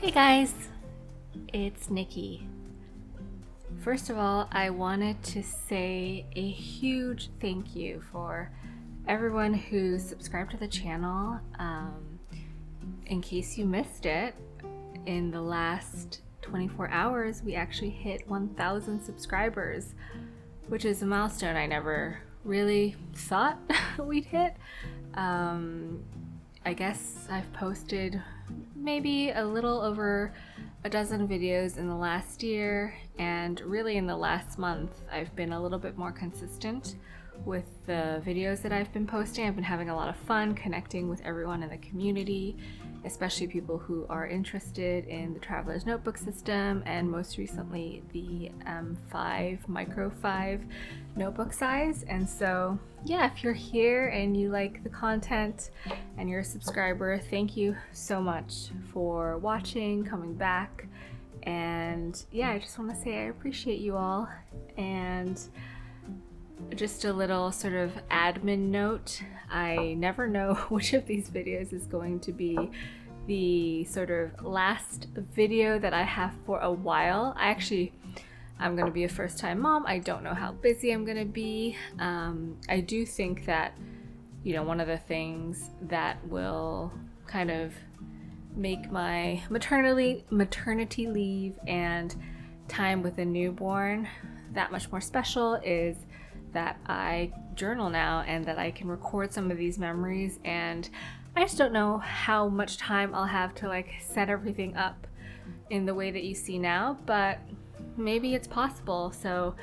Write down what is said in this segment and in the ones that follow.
Hey guys, it's Nikki. First of all, I wanted to say a huge thank you for everyone who subscribed to the channel. In case you missed it, in the last 24 hours, we actually hit 1,000 subscribers, which is a milestone I never really thought we'd hit. I guess I've posted maybe a little over a dozen videos in the last year, and really in the last month I've been a little bit more consistent with the videos that I've been posting. I've been having a lot of fun connecting with everyone in the community, especially people who are interested in the Traveler's Notebook system, and most recently the M5 Micro 5 notebook size. And so yeah, if you're here and you like the content and you're a subscriber, thank you so much for watching, coming back. And yeah, I just want to say I appreciate you all. And just a little sort of admin note, I never know which of these videos is going to be the sort of last video that I have for a while. I'm going to be a first-time mom. I don't know how busy I'm going to be. I do think that, one of the things that will kind of make my maternity leave and time with a newborn that much more special is that I journal now and that I can record some of these memories, and I just don't know how much time I'll have to set everything up in the way that you see now, but maybe it's possible. So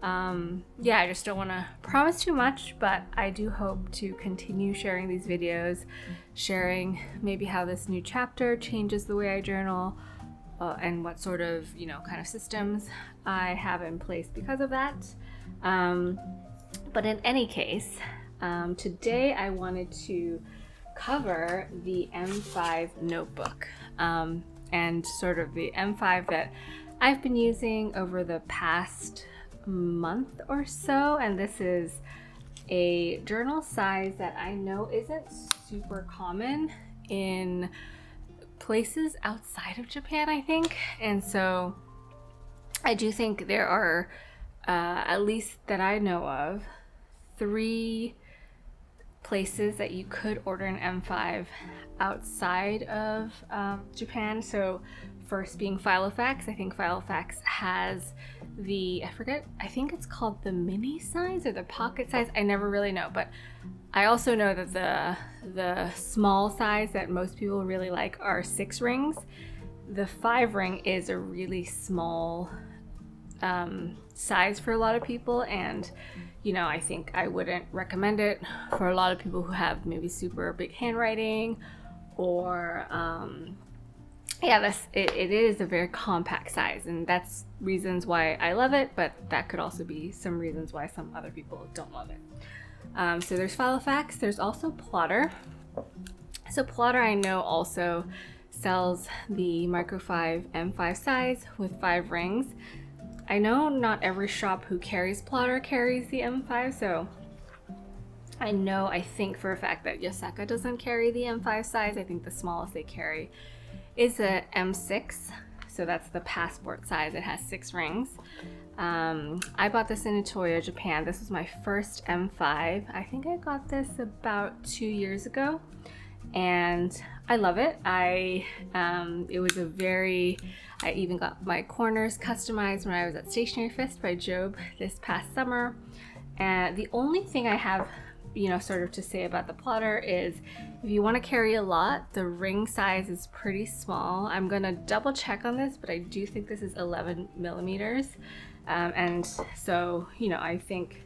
yeah, I just don't want to promise too much, but I do hope to continue sharing these videos, sharing maybe how this new chapter changes the way I journal, and what sort of kind of systems I have in place because of that. But in any case, today I wanted to cover the M5 notebook, and sort of the M5 that I've been using over the past month or so. And this is a journal size that I know isn't super common in places outside of Japan, I think. And so I do think there are, at least that I know of, 3 places that you could order an M5 outside of Japan. So first being Filofax. I think Filofax has I think it's called the mini size or the pocket size. I never really know, but I also know that the small size that most people really like are 6 rings. The 5 ring is a really small size for a lot of people, and I think I wouldn't recommend it for a lot of people who have maybe super big handwriting, or it is a very compact size, and that's reasons why I love it, but that could also be some reasons why some other people don't love it. So there's Filofax. There's also Plotter. So Plotter I know also sells the Micro 5 M5 size with 5 rings. I know not every shop who carries Plotter carries the M5, so I think for a fact that Yosaka doesn't carry the M5 size. I think the smallest they carry is a M6, so that's the passport size. It has 6 rings. I bought this in Itoyo, Japan. This was my first M5. I think I got this about 2 years ago, and I love it. I even got my corners customized when I was at Stationery Fest by Job this past summer. And the only thing I have, sort of to say about the Plotter is if you want to carry a lot, the ring size is pretty small. I'm going to double check on this, but I do think this is 11 millimeters. And so, I think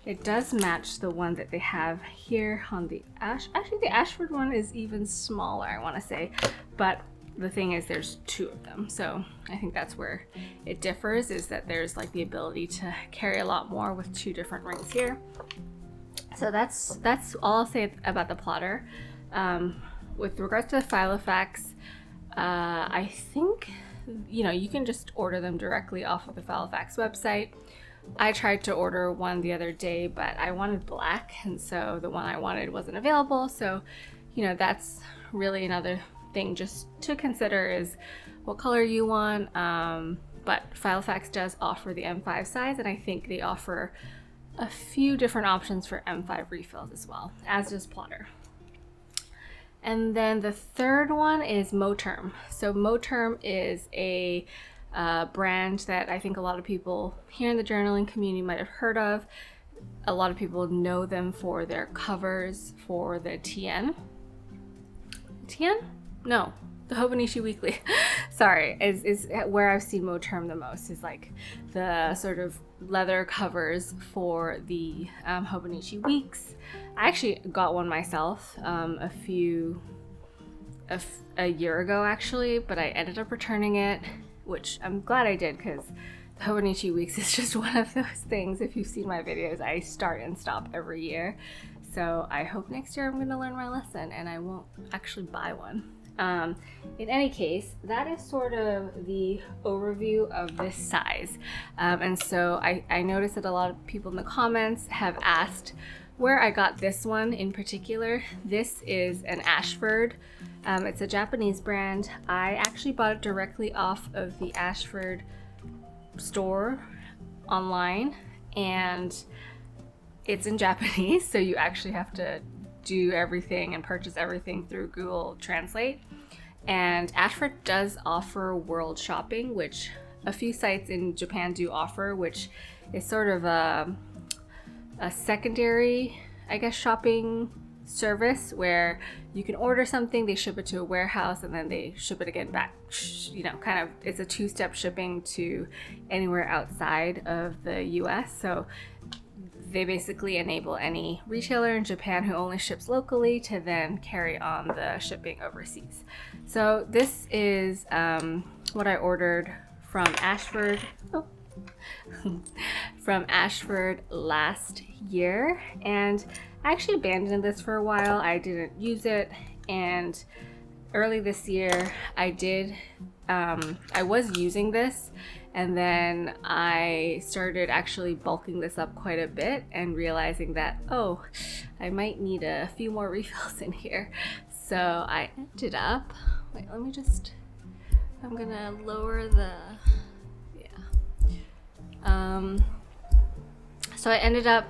it does match the one that they have here on the actually the Ashford one is even smaller, I want to say, but the thing is there's 2 of them, so I think that's where it differs, is that there's the ability to carry a lot more with 2 different rings here. So that's all I'll say about the Plotter. With regards to the Filofax, I think you can just order them directly off of the Filofax website. I tried to order one the other day, but I wanted black, and so the one I wanted wasn't available. So that's really another thing just to consider is what color you want. But Filofax does offer the M5 size, and I think they offer a few different options for M5 refills as well, as does Plotter. And then the third one is Moterm. So Moterm is a brand that I think a lot of people here in the journaling community might have heard of. A lot of people know them for their covers for the TN? No, the Hobonichi Weekly. Sorry, is where I've seen Moterm the most, is like the sort of leather covers for the Hobonichi Weeks. I actually got one myself a year ago actually, but I ended up returning it, which I'm glad I did, because the Hobonichi Weeks is just one of those things. If you've seen my videos, I start and stop every year. So I hope next year I'm going to learn my lesson and I won't actually buy one. In any case, that is sort of the overview of this size. And so I noticed that a lot of people in the comments have asked where I got this one in particular. This is an Ashford. It's a Japanese brand. I actually bought it directly off of the Ashford store online, and it's in Japanese, so you actually have to do everything and purchase everything through Google Translate. And Ashford does offer world shopping, which a few sites in Japan do offer, which is sort of a secondary, I guess, shopping service where you can order something, they ship it to a warehouse, and then they ship it again back. You know, kind of, it's a two-step shipping to anywhere outside of the US. So they basically enable any retailer in Japan who only ships locally to then carry on the shipping overseas. So this is what I ordered from Ashford. From Ashford last year, and I actually abandoned this for a while. I didn't use it, and early this year I was using this, and then I started actually bulking this up quite a bit and realizing that, oh, I might need a few more refills in here. So I ended up, wait, let me just, I'm gonna lower the, so I ended up,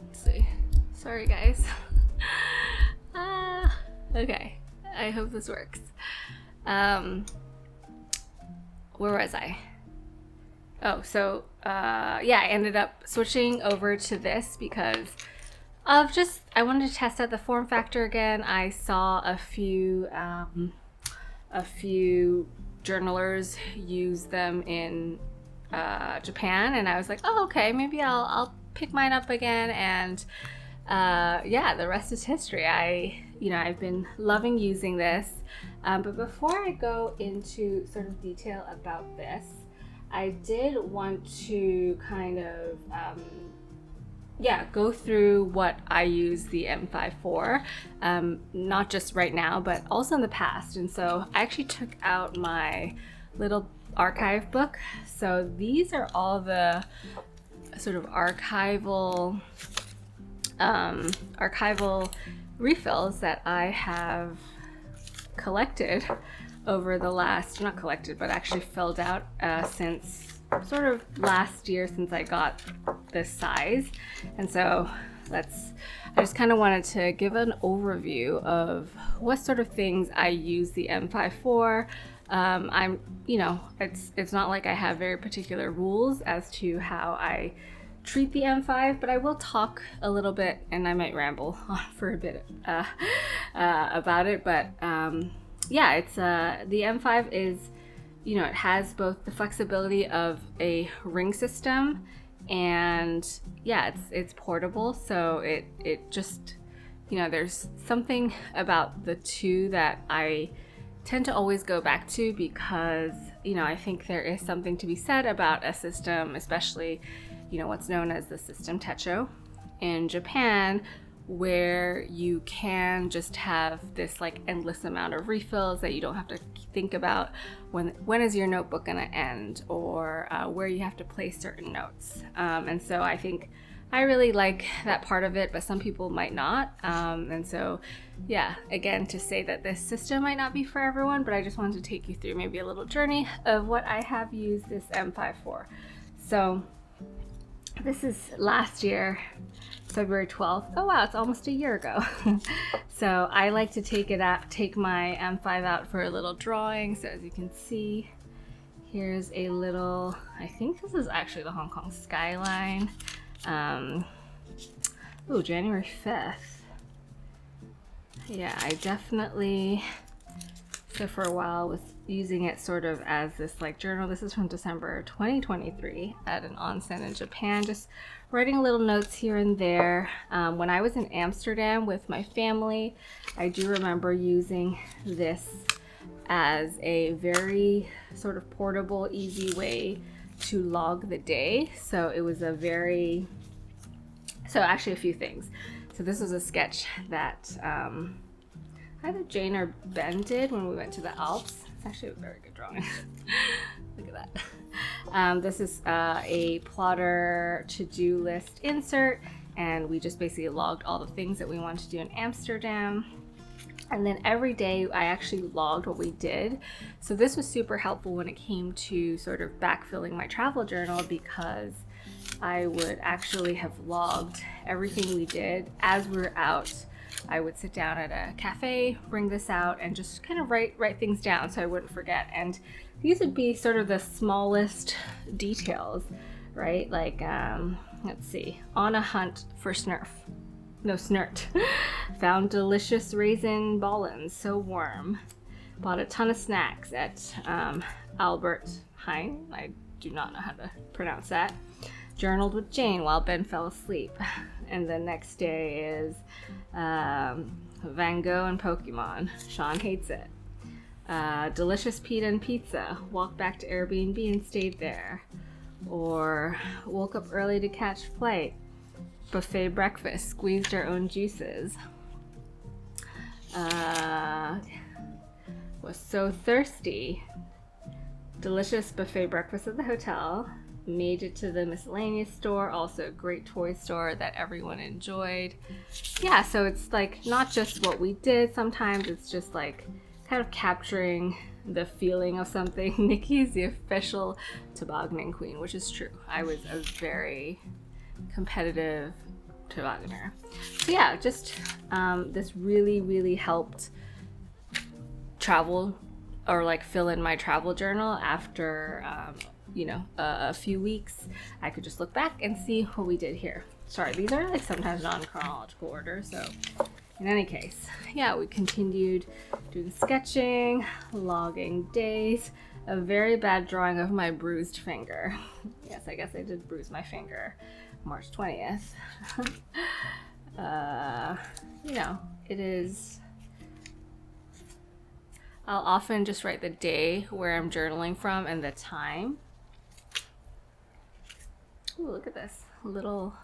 let's see, sorry guys. Okay, I hope this works. Where was I? Oh, so, yeah, I ended up switching over to this because of just, I wanted to test out the form factor again. I saw a few journalers use them in Japan, and I was like, oh, okay, maybe I'll pick mine up again. And yeah, the rest is history. I've been loving using this. But before I go into sort of detail about this, I did want to kind of go through what I use the M5 for, not just right now, but also in the past. And so I actually took out my little archive book. So these are all the sort of archival refills that I have collected over the last, not collected, but actually filled out since sort of last year, since I got this size. And so I just kind of wanted to give an overview of what sort of things I use the M5 for. It's not like I have very particular rules as to how I treat the M5, but I will talk a little bit, and I might ramble on for a bit about it. But yeah, it's the M5 is, it has both the flexibility of a ring system, and yeah, it's portable. So it just, there's something about the two that I tend to always go back to, because I think there is something to be said about a system, especially what's known as the system techo in Japan, where you can just have this like endless amount of refills that you don't have to think about when is your notebook going to end, or where you have to place certain notes. And so I think I really like that part of it, but some people might not. And so, yeah, again, to say that this system might not be for everyone, but I just wanted to take you through maybe a little journey of what I have used this M5 for. So this is last year, February 12th. Oh wow, it's almost a year ago. So I like to take my M5 out for a little drawing. So as you can see, here's a little, I think this is actually the Hong Kong skyline. January 5th. Yeah, I definitely, so for a while was using it sort of as this like journal. This is from December 2023 at an onsen in Japan, just writing little notes here and there. When I was in Amsterdam with my family, I do remember using this as a very sort of portable, easy way to log the day. So it was actually a few things. So this was a sketch that either Jane or Ben did when we went to the Alps. It's actually a very good drawing. Look at that. This is a plotter to-do list insert, and we just basically logged all the things that we wanted to do in Amsterdam. And then every day I actually logged what we did. So this was super helpful when it came to sort of backfilling my travel journal, because I would actually have logged everything we did as we were out. I would sit down at a cafe, bring this out, and just kind of write things down so I wouldn't forget. And these would be sort of the smallest details, right? Like, let's see, on a hunt for snert. Found delicious raisin ballons, so warm. Bought a ton of snacks at Albert Heijn. I do not know how to pronounce that. Journaled with Jane while Ben fell asleep. And the next day is Van Gogh and Pokemon. Sean hates it. Delicious pita and pizza. Walked back to Airbnb and stayed there. Or woke up early to catch flight. Buffet breakfast. Squeezed our own juices. Was so thirsty. Delicious buffet breakfast at the hotel. Made it to the miscellaneous store, also a great toy store that everyone enjoyed. Yeah, so it's like not just what we did, sometimes it's just like kind of capturing the feeling of something. Nikki is the official tobogganing queen, which is true. I was a very competitive tobogganer. So yeah, just this really helped travel, or like fill in my travel journal after a few weeks. I could just look back and see what we did here. Sorry, these are like sometimes non-chronological order, so in any case, yeah, we continued doing sketching, logging days. A very bad drawing of my bruised finger. Yes, I guess I did bruise my finger March 20th. It is, I'll often just write the day where I'm journaling from and the time. Ooh, look at this, a little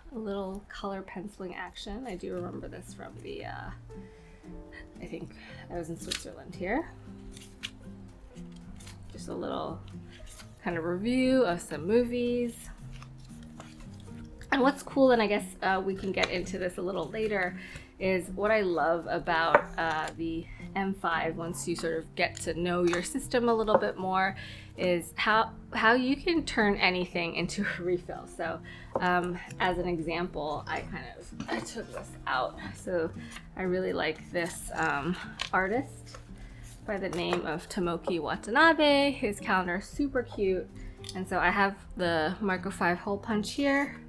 color penciling action. I do remember this from the, I think I was in Switzerland here. Just a little kind of review of some movies. And what's cool, and I guess we can get into this a little later, is what I love about the M5, once you sort of get to know your system a little bit more, is how you can turn anything into a refill. So as an example, I took this out. So I really like this artist by the name of Tomoki Watanabe. His calendar is super cute. And so I have the Micro 5 hole punch here.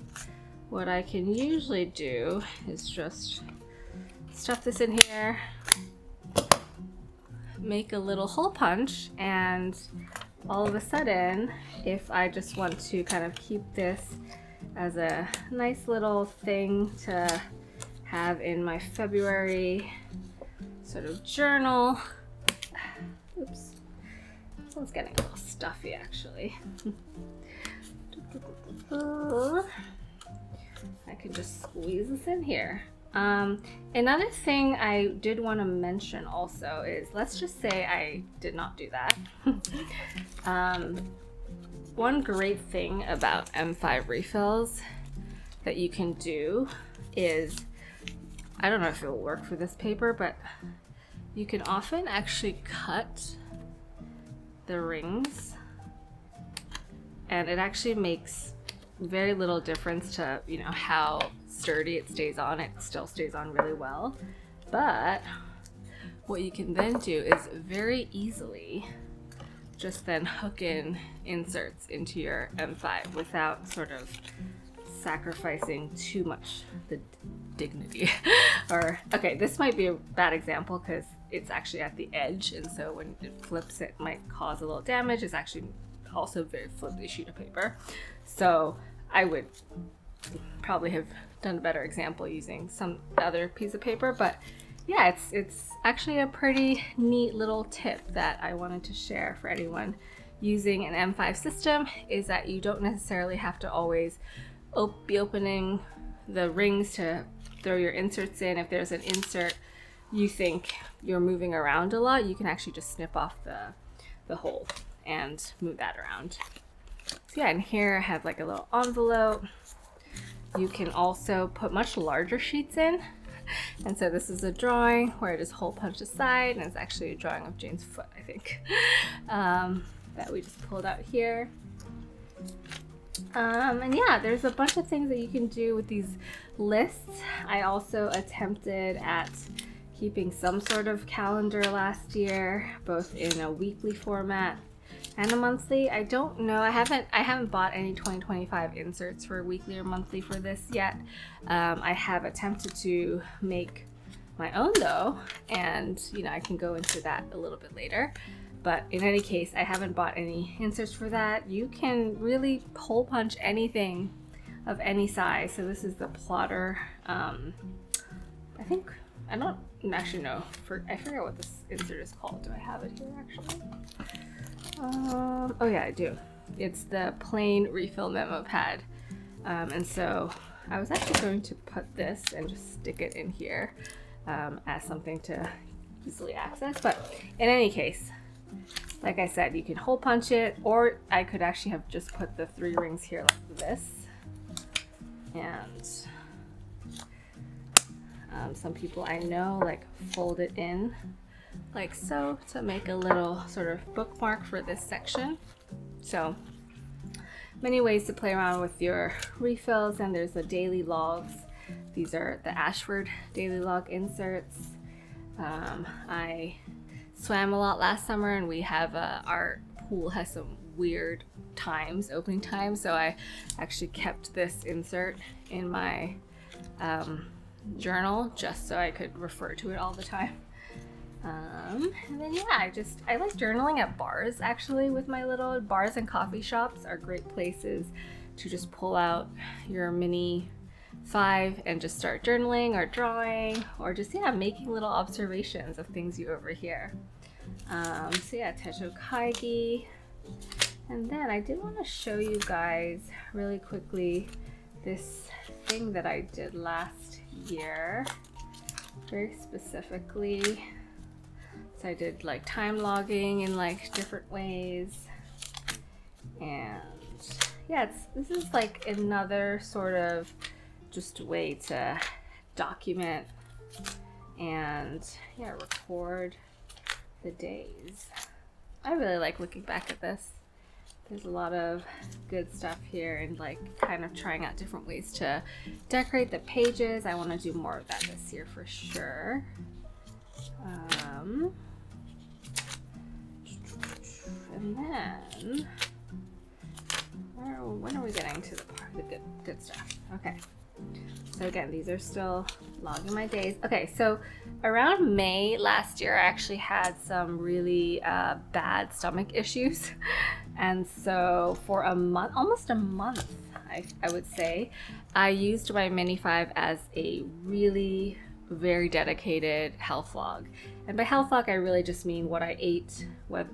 What I can usually do is just stuff this in here, make a little hole punch, and all of a sudden, if I just want to kind of keep this as a nice little thing to have in my February sort of journal. Oops, this one's getting a little stuffy actually. I could just squeeze this in here. Another thing I did want to mention also is, let's just say I did not do that. One great thing about M5 refills that you can do is, I don't know if it will work for this paper, but you can often actually cut the rings, and it actually makes very little difference to, you know, how sturdy it stays on. It still stays on really well. But what you can then do is very easily just then hook in inserts into your M5 without sort of sacrificing too much the dignity. Or, okay, this might be a bad example because it's actually at the edge, and so when it flips it might cause a little damage. It's actually also a very flimsy sheet of paper. So I would probably have done a better example using some other piece of paper, but yeah, it's actually a pretty neat little tip that I wanted to share for anyone using an M5 system, is that you don't necessarily have to always be opening the rings to throw your inserts in. If there's an insert you think you're moving around a lot, you can actually just snip off the hole and move that around. So yeah, and here I have like a little envelope. You can also put much larger sheets in. And so this is a drawing where I just hole punch aside, and it's actually a drawing of Jane's foot, I think, that we just pulled out here. And yeah, there's a bunch of things that you can do with these lists. I also attempted at keeping some sort of calendar last year, both in a weekly format and a monthly. I don't know, I haven't bought any 2025 inserts for weekly or monthly for this yet. I have attempted to make my own though, and you know, I can go into that a little bit later. But in any case, I haven't bought any inserts for that. You can really hole punch anything of any size. So this is the plotter. I don't actually know. I forget what this insert is called. Do I have it here actually? Oh yeah, I do. It's the plain refill memo pad. And so I was actually going to put this and just stick it in here as something to easily access. But in any case, like I said, you can hole punch it, or I could actually have just put the 3 rings here like this. And some people I know like fold it in like so to make a little sort of bookmark for this section. So many ways to play around with your refills, and there's the daily logs. These are the Ashford daily log inserts. I swam a lot last summer, and we have our pool has some weird opening times, so I actually kept this insert in my journal just so I could refer to it all the time. And then yeah, I like journaling at bars. Actually, with my little bars and coffee shops are great places to just pull out your mini 5 and just start journaling or drawing, or just making little observations of things you overhear. So yeah, techo kaigi. And then I did want to show you guys really quickly this thing that I did last year, very specifically. So I did like time logging in like different ways, and yeah, this is like another sort of just way to document and record the days. I really like looking back at this. There's a lot of good stuff here, and like kind of trying out different ways to decorate the pages. I want to do more of that this year for sure. And then when are we getting to the good stuff? Okay. So again, these are still logging my days. Okay, so around May last year, I actually had some really bad stomach issues. And so for a month, almost a month, I would say, I used my Mini 5 as a really very dedicated health log. And by health log, I really just mean what I ate, what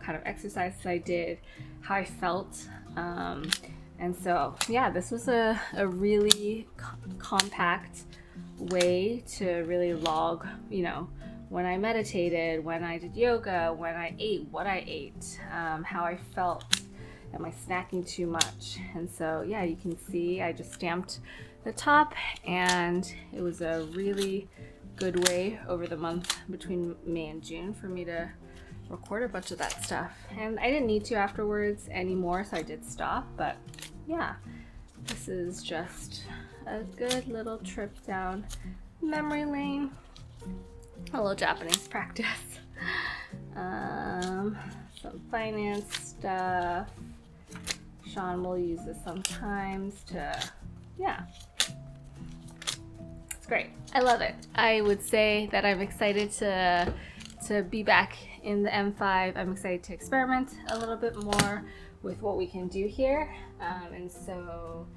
kind of exercises I did, how I felt. And so, yeah, this was a really compact way to really log, when I meditated, when I did yoga, when I ate, what I ate, how I felt. Am I snacking too much? And so yeah, you can see I just stamped the top, and it was a really good way over the month between May and June for me to record a bunch of that stuff. And I didn't need to afterwards anymore, so I did stop. But yeah, this is just a good little trip down memory lane. A little Japanese practice. Some finance stuff. Sean will use this sometimes to, yeah. It's great. I love it. I would say that I'm excited to be back in the M5. I'm excited to experiment a little bit more with what we can do here. And so,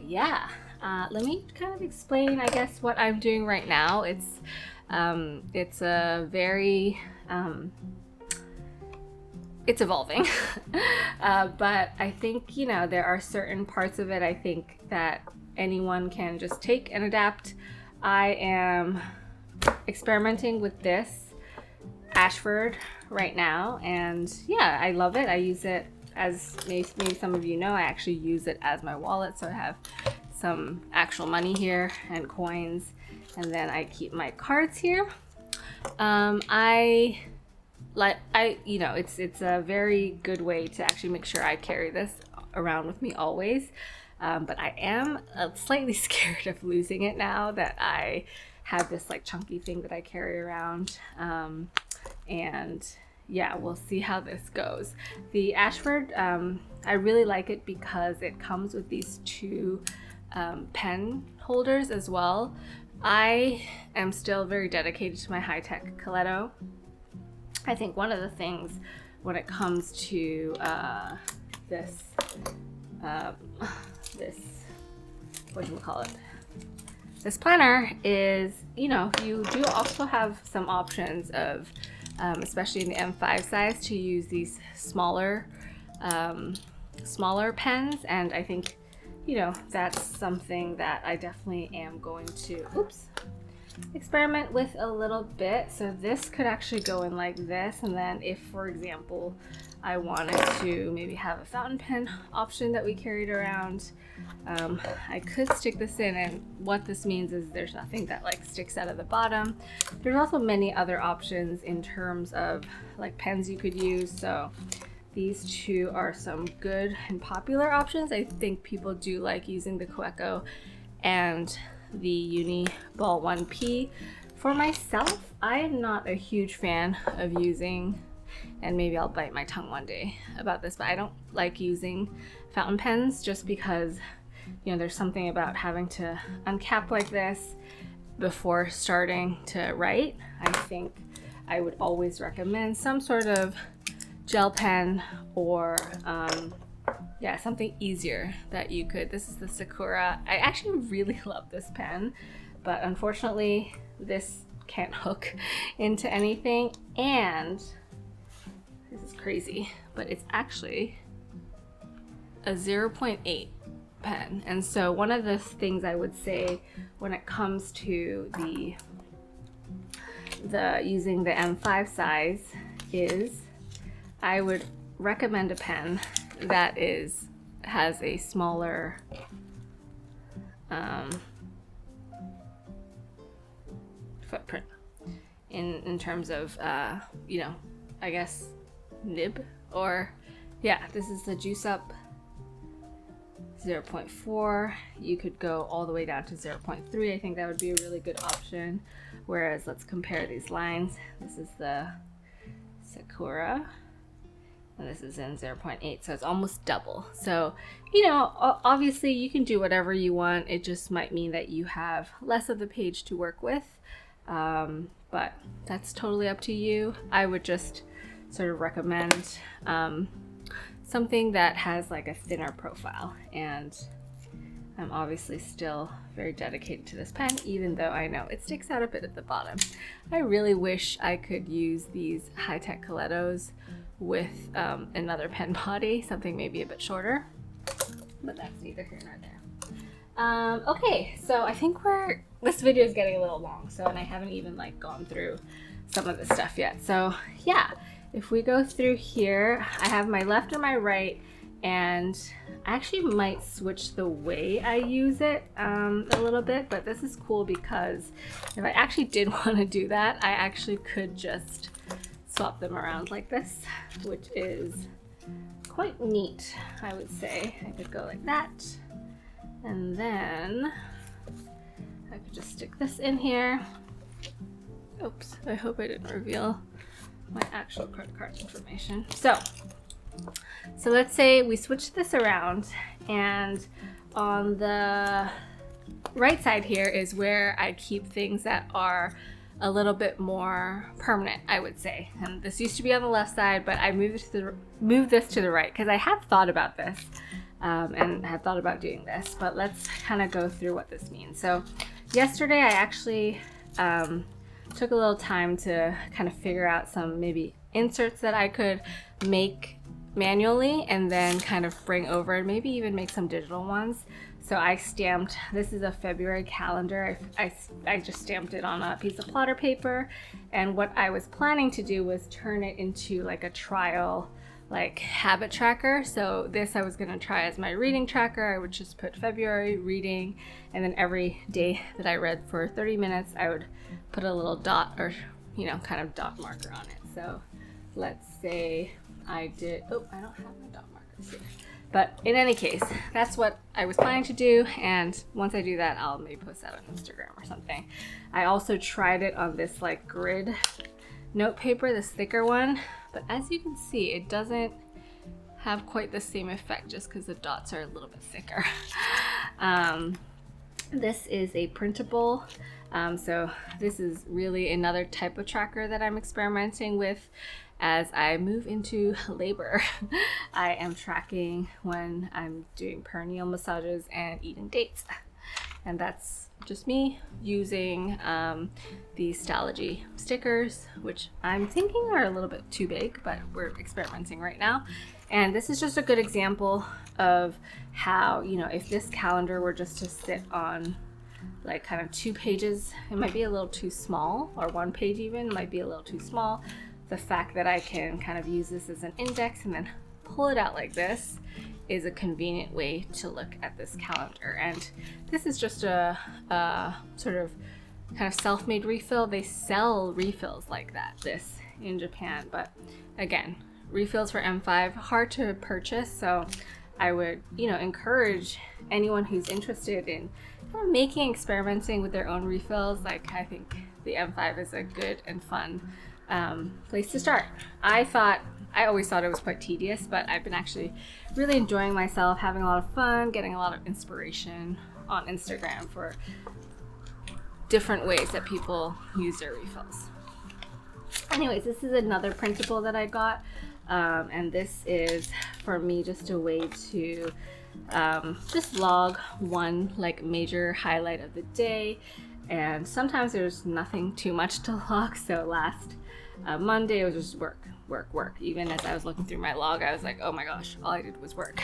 yeah. Let me kind of explain, I guess, what I'm doing right now. It's a very, it's evolving, but I think, you know, there are certain parts of it I think that anyone can just take and adapt. I am experimenting with this Ashford right now, and yeah, I love it. I use it, as maybe some of you know, I actually use it as my wallet, so I have some actual money here and coins, and then I keep my cards here. You know, it's a very good way to actually make sure I carry this around with me always. But I am slightly scared of losing it now that I have this like chunky thing that I carry around. And yeah, we'll see how this goes. The Ashford, I really like it because it comes with these two pen holders as well. I am still very dedicated to my high-tech Coletto. I think one of the things when it comes to this this planner is, you know, you do also have some options of, especially in the M5 size, to use these smaller pens, and I think, you know, that's something that I definitely am going to experiment with a little bit. So this could actually go in like this, and then if, for example, I wanted to maybe have a fountain pen option that we carried around, I could stick this in, and what this means is there's nothing that like sticks out of the bottom. There's also many other options in terms of like pens you could use, so these two are some good and popular options. I think people do like using the Coeco and the Uni Ball 1P. For myself, I am not a huge fan of using, and maybe I'll bite my tongue one day about this, but I don't like using fountain pens just because, you know, there's something about having to uncap like this before starting to write. I think I would always recommend some sort of gel pen or yeah, something easier that you could. This is the Sakura. I actually really love this pen, but unfortunately this can't hook into anything, and this is crazy, but it's actually a 0.8 pen. And so one of the things I would say when it comes to the using the M5 size is I would recommend a pen that has a smaller footprint in terms of you know, I guess nib, or yeah, this is the Juice Up 0.4. You could go all the way down to 0.3. I think that would be a really good option. Whereas let's compare these lines. This is the Sakura, and this is in 0.8, so it's almost double. So, you know, obviously you can do whatever you want. It just might mean that you have less of the page to work with, but that's totally up to you. I would just sort of recommend something that has like a thinner profile, and I'm obviously still very dedicated to this pen, even though I know it sticks out a bit at the bottom. I really wish I could use these high-tech Colettos with another pen body, something maybe a bit shorter, but that's neither here nor there. Okay, so I think this video is getting a little long, so, and I haven't even like gone through some of this stuff yet. So yeah, if we go through here, I have my left and my right, and I actually might switch the way I use it a little bit, but this is cool because if I actually did want to do that, I actually could just swap them around like this, which is quite neat, I would say. I could go like that, and then I could just stick this in here. Oops, I hope I didn't reveal my actual credit card information. So let's say we switch this around, and on the right side here is where I keep things that are a little bit more permanent, I would say. And this used to be on the left side, but I moved this to the right because I have thought about this and have thought about doing this. But let's kind of go through what this means. So yesterday I actually took a little time to kind of figure out some maybe inserts that I could make manually and then kind of bring over and maybe even make some digital ones. So I stamped, this is a February calendar. I just stamped it on a piece of plotter paper, and what I was planning to do was turn it into like a trial like habit tracker. So this I was going to try as my reading tracker. I would just put February reading, and then every day that I read for 30 minutes I would put a little dot, or kind of dot marker on it. So let's say I did, oh, I don't have my dot markers here. But in any case, that's what I was planning to do, and once I do that, I'll maybe post that on Instagram or something. I also tried it on this like grid note paper, this thicker one, but as you can see, it doesn't have quite the same effect just because the dots are a little bit thicker. This is a printable, so this is really another type of tracker that I'm experimenting with. As I move into labor, I am tracking when I'm doing perineal massages and eating dates. And that's just me using these Stalogy stickers, which I'm thinking are a little bit too big, but we're experimenting right now. And this is just a good example of how, if this calendar were just to sit on like kind of 2 pages, it might be a little too small, or 1 page even might be a little too small. The fact that I can kind of use this as an index and then pull it out like this is a convenient way to look at this calendar. And this is just a sort of kind of self-made refill. They sell refills like this in Japan, but again, refills for M5 hard to purchase. So I would encourage anyone who's interested in kind of experimenting with their own refills. Like, I think the M5 is a good and fun place to start. I always thought it was quite tedious, but I've been actually really enjoying myself, having a lot of fun, getting a lot of inspiration on Instagram for different ways that people use their refills. Anyways, this is another printable that I got, and this is for me just a way to just log one like major highlight of the day. And sometimes there's nothing too much to log. So last Monday it was just work. Even as I was looking through my log, I was like, oh my gosh, all I did was work.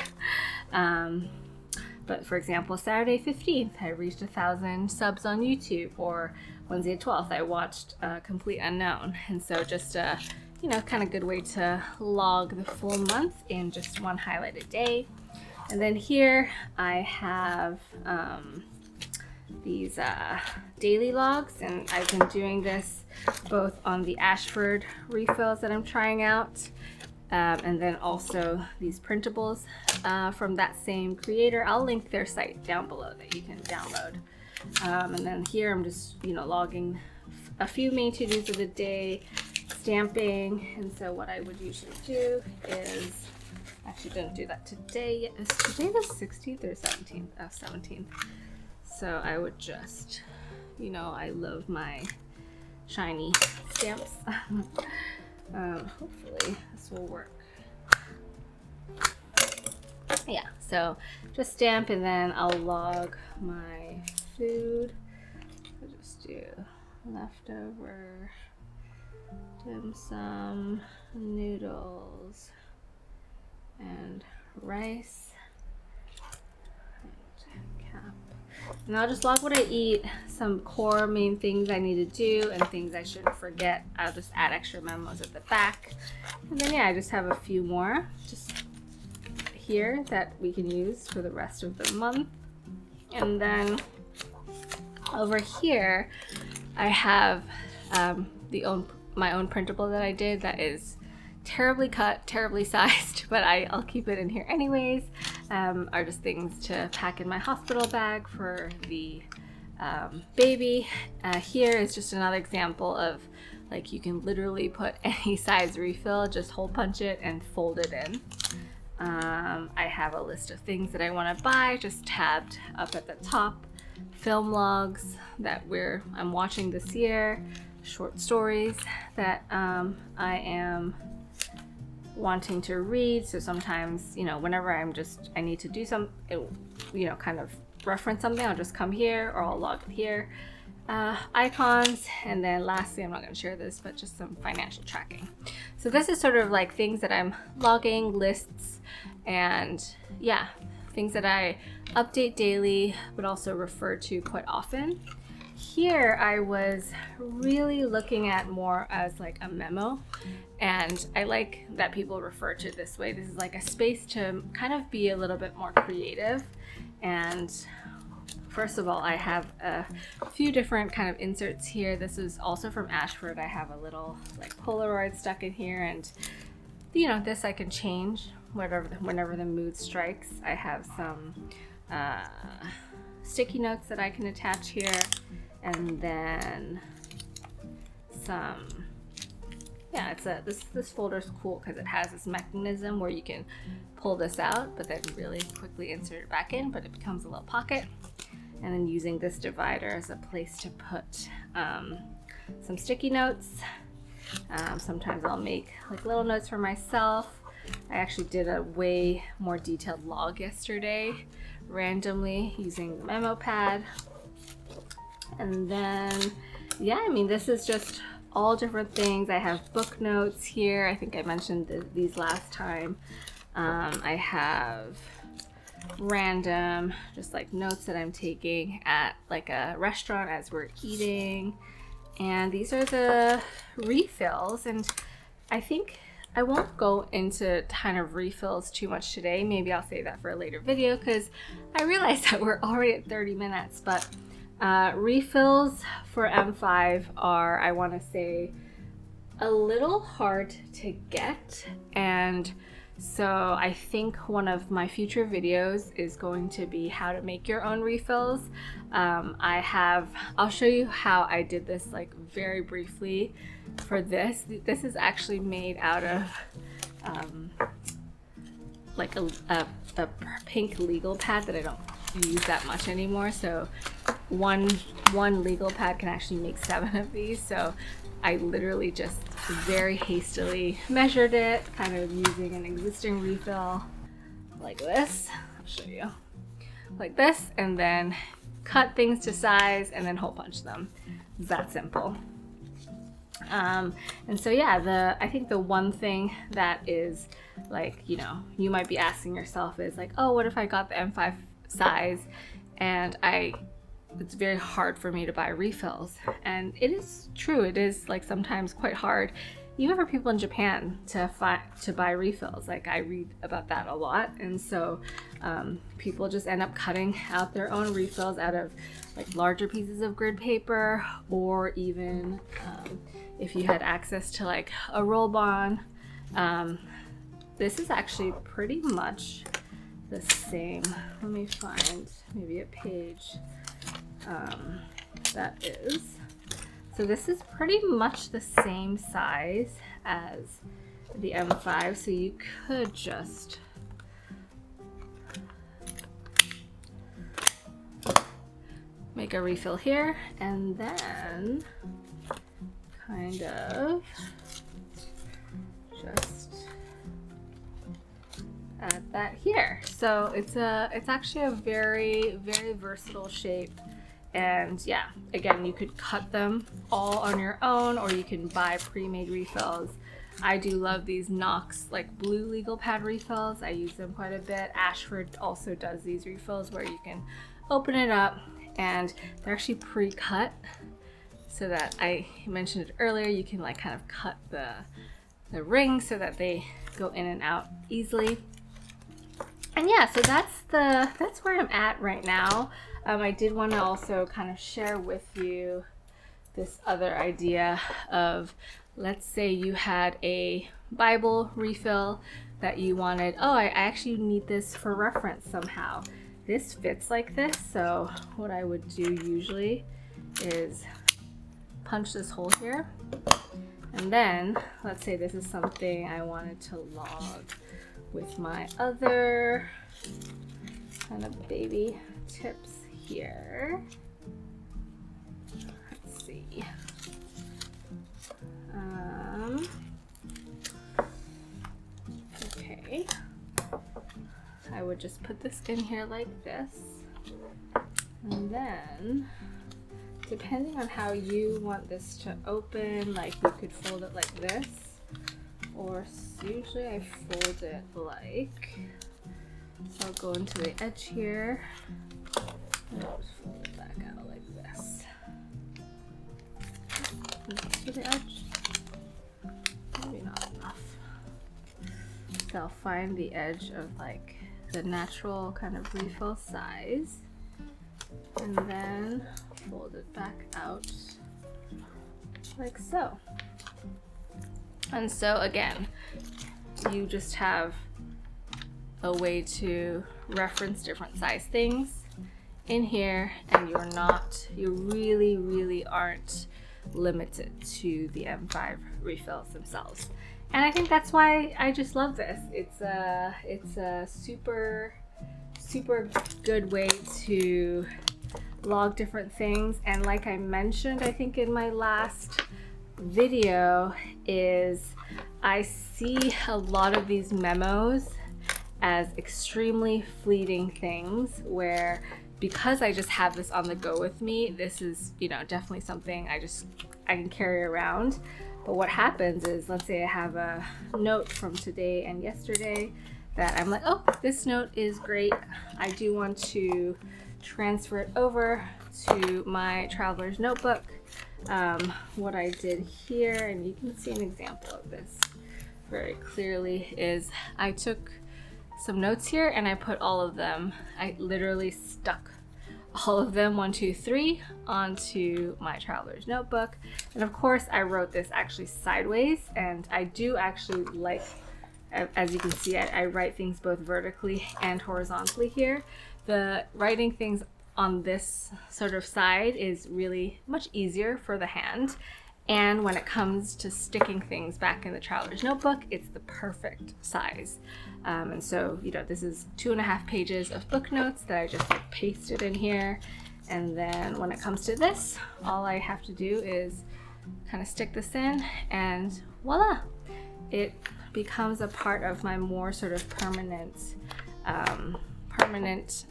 But for example, Saturday 15th, I reached 1,000 subs on YouTube, or Wednesday 12th, I watched Complete Unknown. And so just a, kind of good way to log the full month in just one highlight a day. And then here I have these daily logs, and I've been doing this both on the Ashford refills that I'm trying out, and then also these printables from that same creator. I'll link their site down below that you can download. And then here I'm just logging a few main to-dos of the day, stamping. And so what I would usually do is, actually didn't do that today yet. Is today the 16th or 17th? Oh, 17th. So I would just, I love my shiny stamps. Hopefully this will work. Yeah, so just stamp, and then I'll log my food. I'll just do leftover dim sum, noodles, and rice, and cap. And I'll just log what I eat, some core main things I need to do, and things I shouldn't forget. I'll just add extra memos at the back. And then yeah, I just have a few more just here that we can use for the rest of the month. And then over here, I have my own printable that I did that is terribly cut, terribly sized, but I'll keep it in here anyways. Are just things to pack in my hospital bag for the baby. Here is just another example of like you can literally put any size refill, just hole punch it and fold it in. I have a list of things that I want to buy just tabbed up at the top. Film logs that I'm watching this year, short stories that I am wanting to read. So sometimes, you know, whenever I need to do some, you know, kind of reference something, I'll just come here or I'll log it here. Icons, and then lastly, I'm not going to share this, but just some financial tracking. So this is sort of like things that I'm logging, lists, and yeah, things that I update daily, but also refer to quite often. Here I was really looking at more as like a memo, and I like that people refer to it this way. This is like a space to kind of be a little bit more creative. And first of all, I have a few different kind of inserts here. This is also from Ashford. I have a little like Polaroid stuck in here, and you know, this I can change whenever the mood strikes. I have some sticky notes that I can attach here, and then some, yeah, this folder is cool because it has this mechanism where you can pull this out, but then really quickly insert it back in, but it becomes a little pocket. And then using this divider as a place to put some sticky notes. Sometimes I'll make like little notes for myself. I actually did a way more detailed log yesterday, randomly using the memo pad. And then, yeah, I mean, this is just all different things. I have book notes here. I think I mentioned these last time. I have random just like notes that I'm taking at like a restaurant as we're eating. And these are the refills, and I think I won't go into kind of refills too much today. Maybe I'll save that for a later video because I realize that we're already at 30 minutes. But refills for M5 are, I want to say, a little hard to get. And so I think one of my future videos is going to be how to make your own refills. I'll show you how I did this like very briefly for this. This is actually made out of like a pink legal pad that I don't use that much anymore. So one legal pad can actually make 7 of these. So I literally just very hastily measured it, kind of using an existing refill like this. I'll show you. Like this, and then cut things to size and then hole punch them. It's that simple. And so yeah, I think the one thing that is like, you know, you might be asking yourself is like, oh, what if I got the M5 size and it's very hard for me to buy refills? And it is true. It is like sometimes quite hard, even for people in Japan, to buy refills. Like I read about that a lot, and so people just end up cutting out their own refills out of like larger pieces of grid paper, or even if you had access to like a roll-on. This is actually pretty much the same. Let me find maybe a page that is. So this is pretty much the same size as the M5, so you could just make a refill here and then kind of just add that here. So it's actually a very, very versatile shape. And yeah, again, you could cut them all on your own, or you can buy pre-made refills. I do love these Knox like blue legal pad refills. I use them quite a bit. Ashford also does these refills where you can open it up and they're actually pre-cut, so that I mentioned it earlier, you can like kind of cut the the rings so that they go in and out easily. And yeah, so that's where I'm at right now. I did want to also kind of share with you this other idea of, let's say you had a Bible refill that you wanted, oh, I actually need this for reference somehow. This fits like this, so what I would do usually is punch this hole here, and then let's say this is something I wanted to log with my other kind of baby tips here. Let's see. Okay. I would just put this in here like this, and then depending on how you want this to open, like you could fold it like this, or usually I fold it like, so I'll go into the edge here and I'll just fold it back out like this. To the edge, maybe not enough. So I'll find the edge of like the natural kind of refill size, and then fold it back out like so. And so again, you just have a way to reference different size things in here, and you really aren't limited to the M5 refills themselves. And I think that's why I just love this. It's a super good way to log different things. And like I mentioned, I think in my last video, is I see a lot of these memos as extremely fleeting things where, because I just have this on the go with me, this is, you know, definitely something I can carry around. But what happens is, let's say I have a note from today and yesterday that I'm like, oh, this note is great. I do want to transfer it over to my traveler's notebook. What I did here, and you can see an example of this very clearly, is I took some notes here and I put all of them, I literally stuck all of them, 1, 2, 3, onto my traveler's notebook. And of course I wrote this actually sideways, and I do actually like, as you can see, I write things both vertically and horizontally here. The writing things on this sort of side is really much easier for the hand, and when it comes to sticking things back in the traveler's notebook, it's the perfect size. And so, you know, this is 2.5 pages of book notes that I just like pasted in here. And then when it comes to this, all I have to do is kind of stick this in, and voila, it becomes a part of my more sort of permanent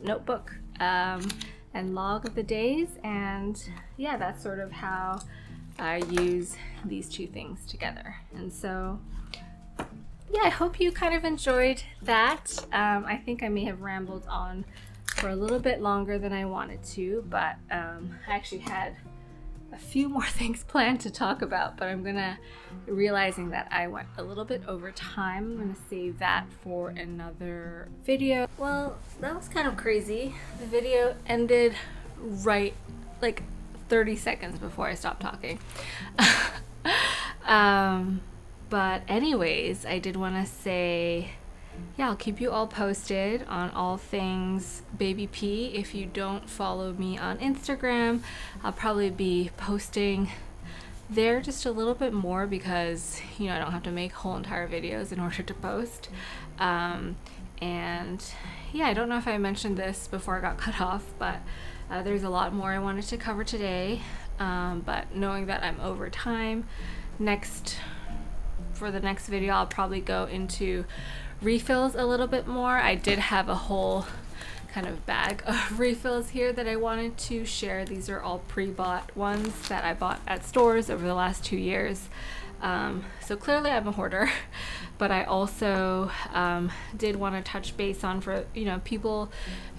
notebook and log of the days. And yeah, that's sort of how I use these two things together. And so yeah, I hope you kind of enjoyed that. I think I may have rambled on for a little bit longer than I wanted to, but I actually had a few more things planned to talk about, but I'm realizing that I went a little bit over time. I'm gonna save that for another video. Well, that was kind of crazy. The video ended right like 30 seconds before I stopped talking. But anyways, I did want to say, yeah, I'll keep you all posted on all things Baby P. If you don't follow me on Instagram, I'll probably be posting there just a little bit more because, you know, I don't have to make whole entire videos in order to post. And yeah, I don't know if I mentioned this before I got cut off, but there's a lot more I wanted to cover today. But knowing that I'm over time, for the next video, I'll probably go into refills a little bit more. I did have a whole kind of bag of refills here that I wanted to share. These are all pre-bought ones that I bought at stores over the last 2 years. So clearly I'm a hoarder, but I also did want to touch base on, for, you know, people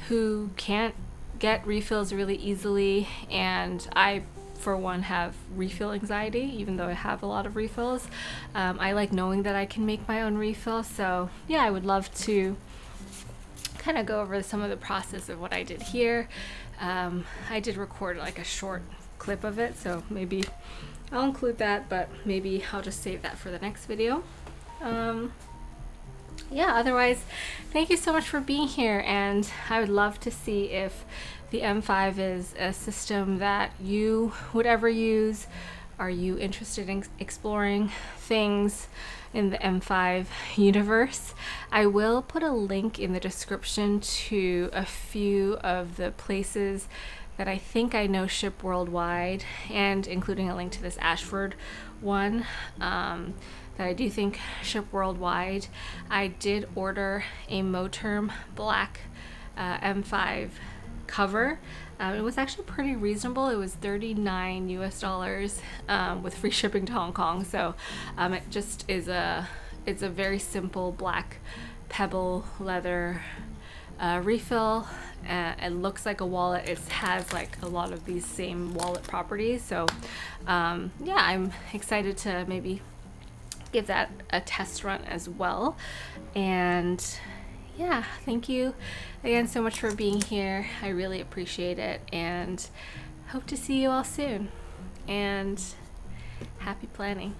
who can't get refills really easily, and I for one, have refill anxiety, even though I have a lot of refills. I like knowing that I can make my own refill. So yeah, I would love to kind of go over some of the process of what I did here. I did record like a short clip of it, so maybe I'll include that, but maybe I'll just save that for the next video. Yeah, otherwise, thank you so much for being here, and I would love to see if the M5 is a system that you would ever use. Are you interested in exploring things in the M5 universe? I will put a link in the description to a few of the places that I think I know ship worldwide, and including a link to this Ashford one that I do think ship worldwide. I did order a Moterm black M5 cover. It was actually pretty reasonable. It was $39 US with free shipping to Hong Kong. So it just is it's a very simple black pebble leather refill. It looks like a wallet. It has like a lot of these same wallet properties. So yeah, I'm excited to maybe give that a test run as well. And yeah, thank you again so much for being here. I really appreciate it, and hope to see you all soon. And happy planning.